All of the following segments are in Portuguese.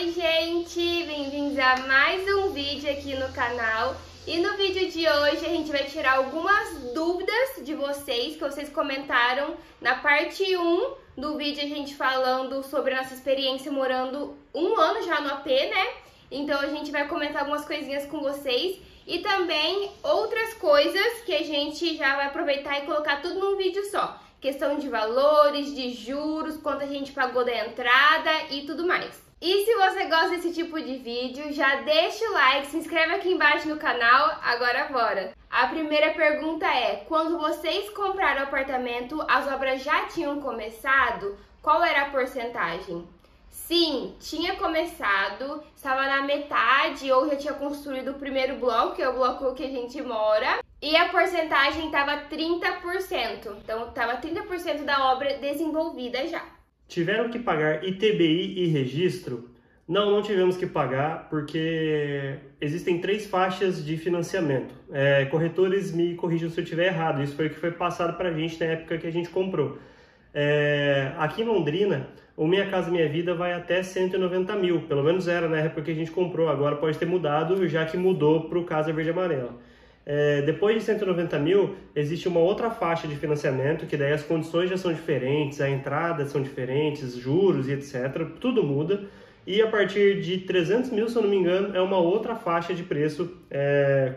Oi gente, bem-vindos a mais um vídeo aqui no canal. E no vídeo de hoje a gente vai tirar algumas dúvidas de vocês, que vocês comentaram na parte 1 do vídeo, a gente falando sobre a nossa experiência morando um ano já no AP, né? Então a gente vai comentar algumas coisinhas com vocês e também outras coisas que a gente já vai aproveitar e colocar tudo num vídeo só. Questão de valores, de juros, quanto a gente pagou da entrada e tudo mais. E se você gosta desse tipo de vídeo, já deixa o like, se inscreve aqui embaixo no canal, agora bora! A primeira pergunta é, quando vocês compraram o apartamento, as obras já tinham começado? Qual era a porcentagem? Sim, tinha começado, estava na metade ou já tinha construído o primeiro bloco, que é o bloco que a gente mora. E a porcentagem estava 30%, então estava 30% da obra desenvolvida já. Tiveram que pagar ITBI e registro? Não tivemos que pagar, porque existem 3 faixas de financiamento. Corretores, me corrijam se eu estiver errado, isso foi o que foi passado para a gente na época que a gente comprou. Aqui em Londrina, o Minha Casa Minha Vida vai até 190 mil, pelo menos era na época que a gente comprou, agora pode ter mudado, já que mudou para o Casa Verde e Amarela. Depois de 190 mil, existe uma outra faixa de financiamento, que daí as condições já são diferentes, a entrada são diferentes, juros e etc, tudo muda. E a partir de 300 mil, se eu não me engano, é uma outra faixa de preço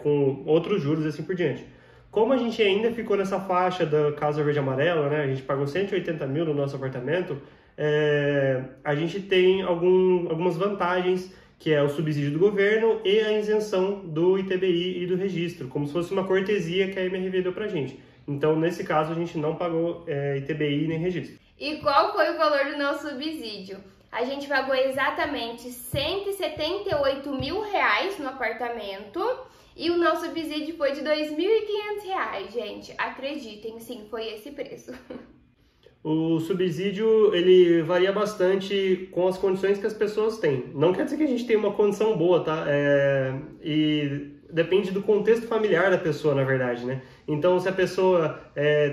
com outros juros e assim por diante. Como a gente ainda ficou nessa faixa da Casa Verde e Amarela, né, a gente pagou 180 mil no nosso apartamento, a gente tem algumas vantagens, que é o subsídio do governo e a isenção do ITBI e do registro, como se fosse uma cortesia que a MRV deu pra gente. Então, nesse caso, a gente não pagou ITBI nem registro. E qual foi o valor do nosso subsídio? A gente pagou exatamente R$178 mil no apartamento e o nosso subsídio foi de R$2.500, gente. Acreditem, sim, foi esse preço. O subsídio, ele varia bastante com as condições que as pessoas têm. Não quer dizer que a gente tenha uma condição boa, tá? E depende do contexto familiar da pessoa, na verdade, né? Então, se a pessoa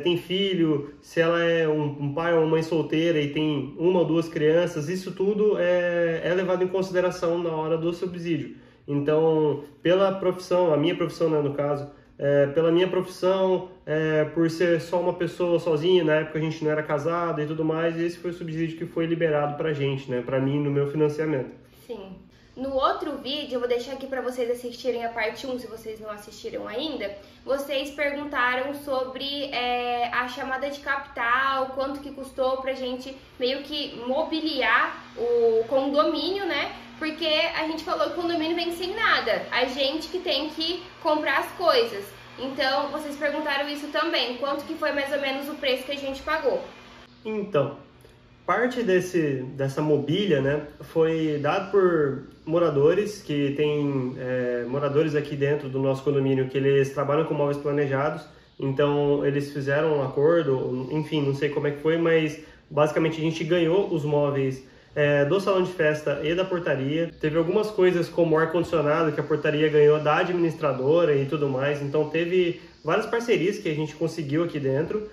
tem filho, se ela é um pai ou uma mãe solteira e tem 1 ou 2 crianças, isso tudo é levado em consideração na hora do subsídio. Então, pela profissão, a minha profissão, né, no caso, pela minha profissão, por ser só uma pessoa sozinha, na época a gente não era casado e tudo mais, esse foi o subsídio que foi liberado pra gente, né, pra mim, no meu financiamento. Sim. No outro vídeo, eu vou deixar aqui pra vocês assistirem a parte 1, se vocês não assistiram ainda, vocês perguntaram sobre a chamada de capital, quanto que custou pra gente meio que mobiliar o condomínio, né? Porque a gente falou que o condomínio vem sem nada, a gente que tem que comprar as coisas. Então, vocês perguntaram isso também, quanto que foi mais ou menos o preço que a gente pagou? Então, parte dessa mobília, né, foi dado por moradores, que tem moradores aqui dentro do nosso condomínio, que eles trabalham com móveis planejados, então eles fizeram um acordo, enfim, não sei como é que foi, mas basicamente a gente ganhou os móveis do salão de festa e da portaria. Teve algumas coisas como o ar-condicionado que a portaria ganhou da administradora e tudo mais, então teve várias parcerias que a gente conseguiu aqui dentro.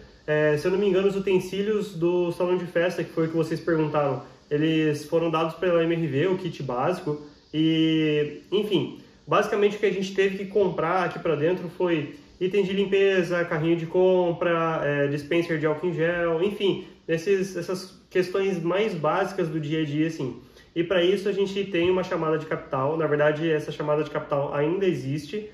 Se eu não me engano, os utensílios do salão de festa, que foi o que vocês perguntaram, eles foram dados pela MRV, o kit básico, e enfim, basicamente o que a gente teve que comprar aqui para dentro foi item de limpeza, carrinho de compra, dispenser de álcool em gel, enfim, essas questões mais básicas do dia a dia, assim. E para isso a gente tem uma chamada de capital. Na verdade, essa chamada de capital ainda existe.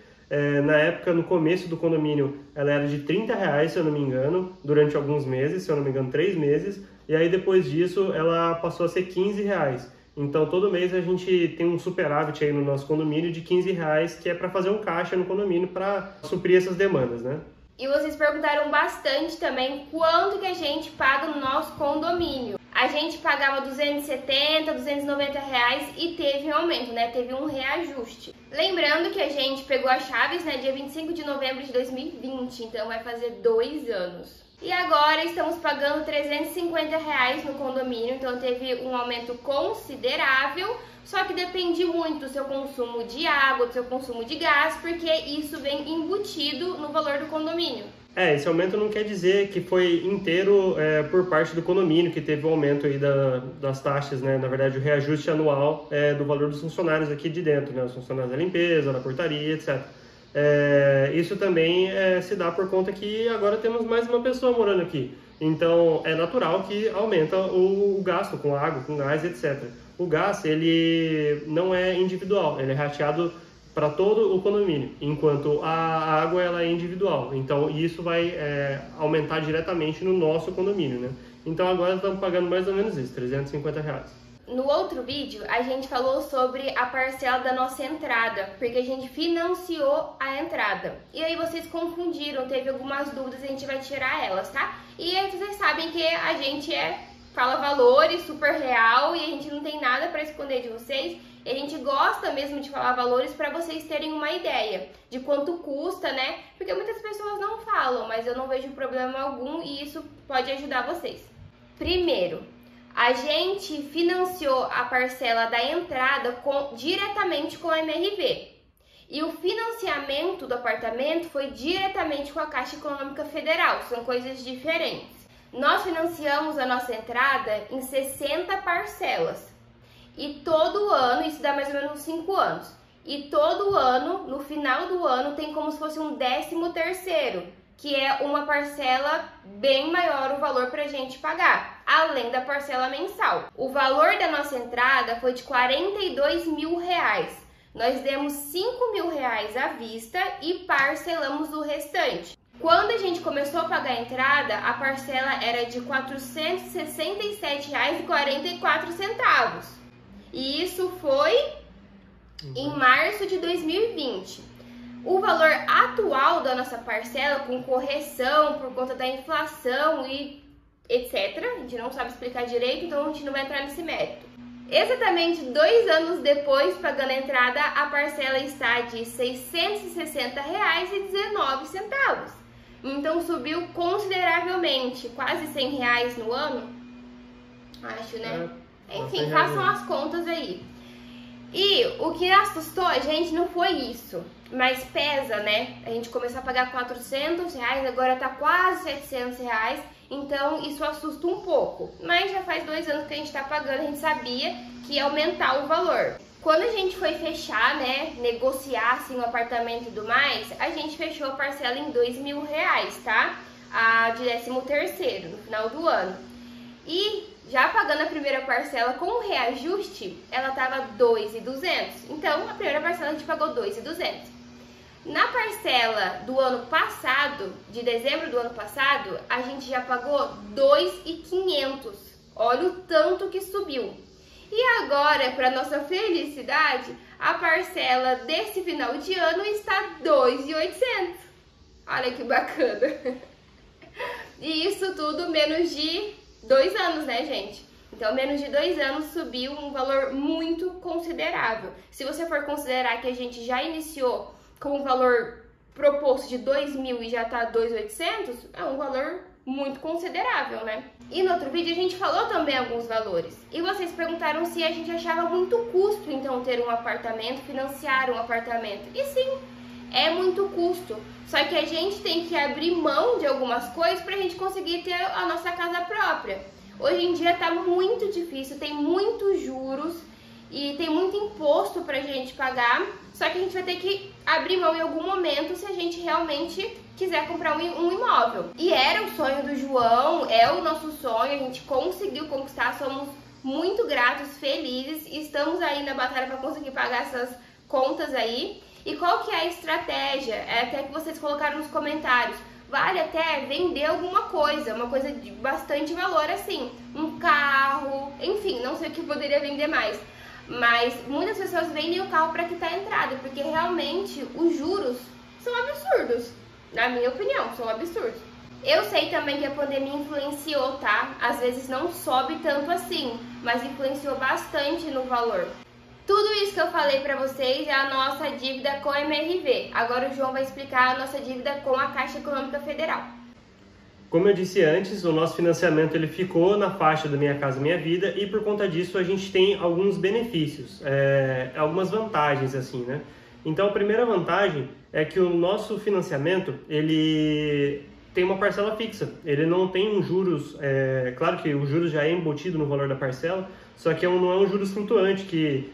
Na época, no começo do condomínio, ela era de R$30, se eu não me engano, durante alguns meses, se eu não me engano, 3 meses. E aí, depois disso, ela passou a ser R$15. Então, todo mês a gente tem um superávit aí no nosso condomínio de R$15, que é para fazer um caixa no condomínio para suprir essas demandas, né? E vocês perguntaram bastante também quanto que a gente paga no nosso condomínio. A gente pagava R$270, R$290 e teve um aumento, né? Teve um reajuste. Lembrando que a gente pegou as chaves, né, dia 25 de novembro de 2020, então vai fazer 2 anos. E agora estamos pagando R$350 no condomínio, então teve um aumento considerável, só que depende muito do seu consumo de água, do seu consumo de gás, porque isso vem embutido no valor do condomínio. Esse aumento não quer dizer que foi inteiro por parte do condomínio, que teve o aumento aí das taxas, né? Na verdade, o reajuste anual do valor dos funcionários aqui de dentro, né? Os funcionários da limpeza, da portaria, etc. Isso também se dá por conta que agora temos mais uma pessoa morando aqui. Então, é natural que aumenta o gasto com água, com gás, etc. O gás, ele não é individual, ele é rateado para todo o condomínio, enquanto a água ela é individual. Então, isso vai aumentar diretamente no nosso condomínio, né? Então, agora estamos pagando mais ou menos isso, R$350. No outro vídeo, a gente falou sobre a parcela da nossa entrada, porque a gente financiou a entrada. E aí vocês confundiram, teve algumas dúvidas, a gente vai tirar elas, tá? E aí vocês sabem que a gente fala valores super real e a gente não tem nada para esconder de vocês. E a gente gosta mesmo de falar valores para vocês terem uma ideia de quanto custa, né? Porque muitas pessoas não falam, mas eu não vejo problema algum e isso pode ajudar vocês. Primeiro, a gente financiou a parcela da entrada diretamente com a MRV. E o financiamento do apartamento foi diretamente com a Caixa Econômica Federal, são coisas diferentes. Nós financiamos a nossa entrada em 60 parcelas. E todo ano, isso dá mais ou menos 5 anos. E todo ano, no final do ano, tem como se fosse um 13º, que é uma parcela bem maior o valor para a gente pagar, além da parcela mensal. O valor da nossa entrada foi de R$42 mil. Nós demos R$5 mil à vista e parcelamos o restante. Quando a gente começou a pagar a entrada, a parcela era de R$ 467,44. E isso foi em março de 2020. O valor atual da nossa parcela, com correção por conta da inflação e etc., a gente não sabe explicar direito, então a gente não vai entrar nesse mérito. Exatamente 2 anos depois, pagando a entrada, a parcela está de R$ 660,19. Então subiu consideravelmente, quase R$100 no ano, acho, né? Enfim, façam as contas aí. E o que assustou a gente não foi isso, mas pesa, né? A gente começou a pagar R$400, agora tá quase R$700, então isso assusta um pouco. Mas já faz 2 anos que a gente tá pagando, a gente sabia que ia aumentar o valor. Quando a gente foi fechar, né, negociar assim o apartamento e tudo mais, a gente fechou a parcela em R$2 mil, tá? A de 13º, no final do ano. E já pagando a primeira parcela com o reajuste, ela tava R$2.200. Então, a primeira parcela a gente pagou R$2.200. Na parcela do ano passado, de dezembro do ano passado, a gente já pagou R$2.500. Olha o tanto que subiu. E agora, para nossa felicidade, a parcela desse final de ano está R$2.800. Olha que bacana. E isso tudo menos de 2 anos, né, gente? Então, menos de 2 anos subiu um valor muito considerável. Se você for considerar que a gente já iniciou com um valor proposto de 2 mil e já tá 2.800, é um valor muito considerável, né? E no outro vídeo a gente falou também alguns valores. E vocês perguntaram se a gente achava muito custo, então, ter um apartamento, financiar um apartamento. E sim, é muito custo. Só que a gente tem que abrir mão de algumas coisas pra gente conseguir ter a nossa casa própria. Hoje em dia tá muito difícil, tem muitos juros e tem muito imposto pra gente pagar. Só que a gente vai ter que abrir mão em algum momento se a gente realmente quiser comprar um imóvel. E era o sonho do João, é o nosso sonho, a gente conseguiu conquistar, somos muito gratos, felizes, e estamos aí na batalha para conseguir pagar essas contas aí. E qual que é a estratégia? É até que vocês colocaram nos comentários. Vale até vender alguma coisa, uma coisa de bastante valor assim, um carro, enfim, não sei o que poderia vender mais. Mas muitas pessoas vendem o carro para quitar a entrada, porque realmente os juros são absurdos. Na minha opinião, são absurdos. Eu sei também que a pandemia influenciou, tá? Às vezes não sobe tanto assim, mas influenciou bastante no valor. Tudo isso que eu falei pra vocês é a nossa dívida com a MRV. Agora o João vai explicar a nossa dívida com a Caixa Econômica Federal. Como eu disse antes, o nosso financiamento ele ficou na faixa do Minha Casa Minha Vida e por conta disso a gente tem alguns benefícios, algumas vantagens assim, né? Então a primeira vantagem é que o nosso financiamento ele tem uma parcela fixa. Ele não tem um juros, claro que o juros já é embutido no valor da parcela, só que não é um juros flutuante que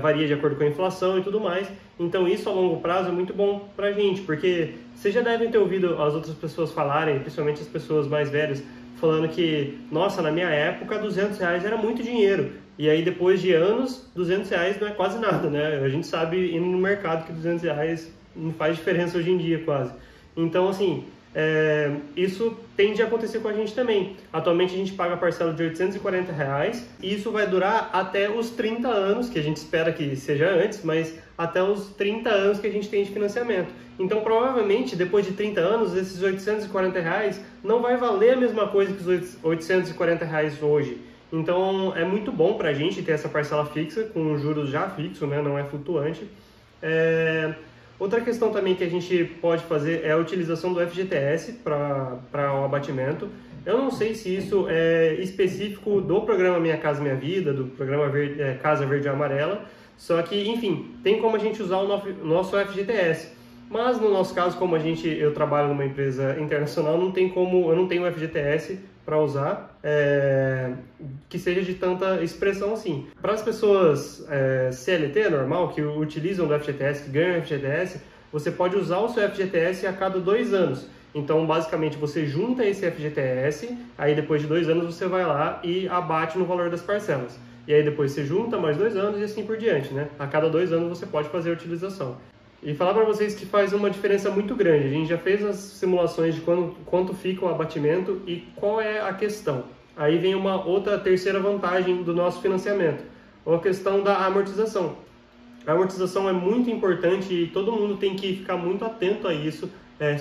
varia de acordo com a inflação e tudo mais. Então isso a longo prazo é muito bom pra gente, porque vocês já devem ter ouvido as outras pessoas falarem, principalmente as pessoas mais velhas, falando que, nossa, na minha época R$200 era muito dinheiro. E aí depois de anos, R$200 não é quase nada, né? A gente sabe indo no mercado que R$200 não faz diferença hoje em dia quase. Então assim, isso tende a acontecer com a gente também. Atualmente a gente paga a parcela de R$840 e isso vai durar até os 30 anos, que a gente espera que seja antes, mas até os 30 anos que a gente tem de financiamento. Então provavelmente depois de 30 anos esses R$840 não vai valer a mesma coisa que os R$840 hoje. Então é muito bom para a gente ter essa parcela fixa, com juros já fixo, né? Não é flutuante. Outra questão também que a gente pode fazer é a utilização do FGTS para o abatimento. Eu não sei se isso é específico do programa Minha Casa Minha Vida, do programa Casa Verde e Amarela, só que, enfim, tem como a gente usar o nosso FGTS. Mas no nosso caso, como eu trabalho numa empresa internacional, eu não tenho FGTS para usar que seja de tanta expressão assim. Para as pessoas CLT normal, que utilizam do FGTS, que ganham FGTS, você pode usar o seu FGTS a cada 2 anos. Então, basicamente, você junta esse FGTS, aí depois de 2 anos você vai lá e abate no valor das parcelas. E aí depois você junta mais 2 anos e assim por diante, né? A cada 2 anos você pode fazer a utilização. E falar para vocês que faz uma diferença muito grande. A gente já fez as simulações de quanto fica o abatimento e qual é a questão. Aí vem uma outra terceira vantagem do nosso financiamento, a questão da amortização. A amortização é muito importante e todo mundo tem que ficar muito atento a isso,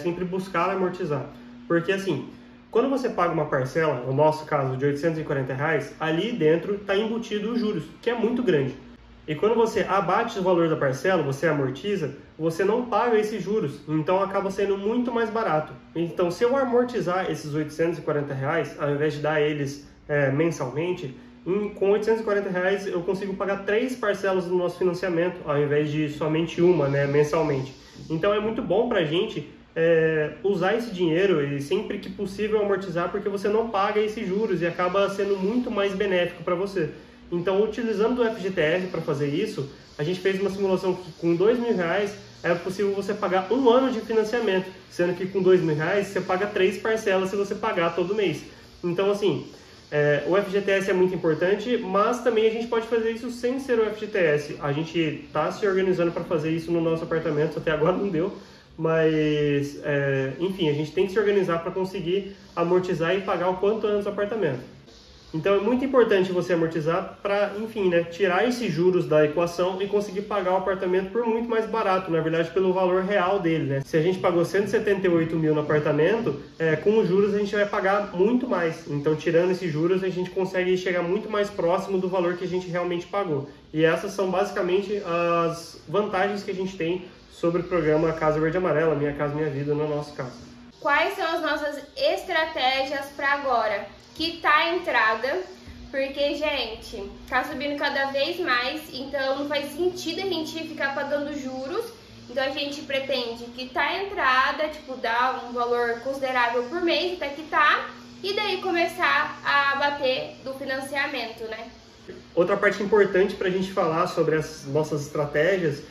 sempre buscar amortizar. Porque assim, quando você paga uma parcela, no nosso caso de R$840, ali dentro está embutido os juros, que é muito grande. E quando você abate o valor da parcela, você amortiza, você não paga esses juros, então acaba sendo muito mais barato. Então, se eu amortizar esses R$840, ao invés de dar eles mensalmente, com R$840 eu consigo pagar 3 parcelas do nosso financiamento, ao invés de somente uma, né, mensalmente. Então é muito bom para a gente usar esse dinheiro e sempre que possível amortizar, porque você não paga esses juros e acaba sendo muito mais benéfico para você. Então, utilizando o FGTS para fazer isso, a gente fez uma simulação que com R$2.000 é possível você pagar 1 ano de financiamento, sendo que com R$2.000 você paga 3 parcelas se você pagar todo mês. Então, assim, o FGTS é muito importante, mas também a gente pode fazer isso sem ser o FGTS. A gente está se organizando para fazer isso no nosso apartamento, até agora não deu, mas, enfim, a gente tem que se organizar para conseguir amortizar e pagar o quanto antes o apartamento. Então é muito importante você amortizar para, enfim, né, tirar esses juros da equação e conseguir pagar o apartamento por muito mais barato, na verdade pelo valor real dele, né? Se a gente pagou 178 mil no apartamento, com os juros a gente vai pagar muito mais. Então tirando esses juros a gente consegue chegar muito mais próximo do valor que a gente realmente pagou. E essas são basicamente as vantagens que a gente tem sobre o programa Casa Verde e Amarela, Minha Casa Minha Vida, no nosso caso. Quais são as nossas estratégias para agora? Quitar a entrada, porque, gente, tá subindo cada vez mais, então não faz sentido a gente ficar pagando juros. Então a gente pretende quitar a entrada, tipo, dar um valor considerável por mês até quitar, e daí começar a bater do financiamento, né? Outra parte importante pra gente falar sobre as nossas estratégias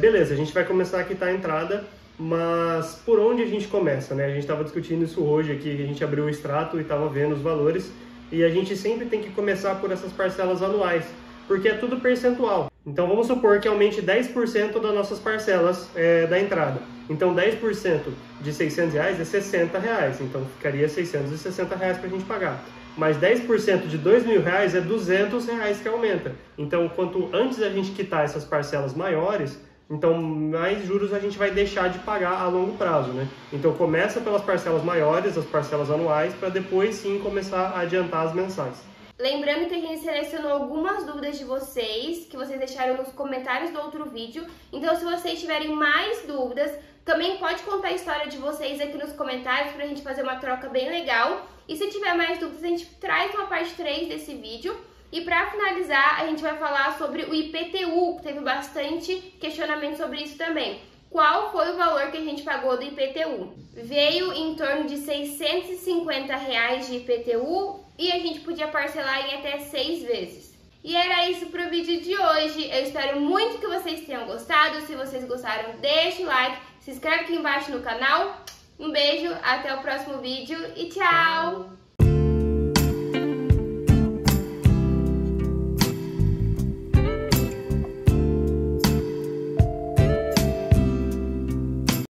beleza, a gente vai começar a quitar a entrada, mas por onde a gente começa, né? A gente estava discutindo isso hoje aqui, a gente abriu o extrato e estava vendo os valores, e a gente sempre tem que começar por essas parcelas anuais, porque é tudo percentual. Então vamos supor que aumente 10% das nossas parcelas da entrada. Então 10% de R$600 é R$60, então ficaria R$660 para a gente pagar. Mas 10% de R$2.000 é R$200 que aumenta. Então quanto antes a gente quitar essas parcelas maiores, então mais juros a gente vai deixar de pagar a longo prazo, né? Então começa pelas parcelas maiores, as parcelas anuais, para depois sim começar a adiantar as mensais. Lembrando que a gente selecionou algumas dúvidas de vocês, que vocês deixaram nos comentários do outro vídeo. Então se vocês tiverem mais dúvidas, também pode contar a história de vocês aqui nos comentários pra gente fazer uma troca bem legal. E se tiver mais dúvidas, a gente traz uma parte 3 desse vídeo. E para finalizar, a gente vai falar sobre o IPTU, que teve bastante questionamento sobre isso também. qual foi o valor que a gente pagou do IPTU. Veio em torno de R$650 de IPTU e a gente podia parcelar em até 6 vezes. E era isso pro vídeo de hoje. Eu espero muito que vocês tenham gostado. Se vocês gostaram, deixa o like, se inscreve aqui embaixo no canal. Um beijo, até o próximo vídeo e tchau!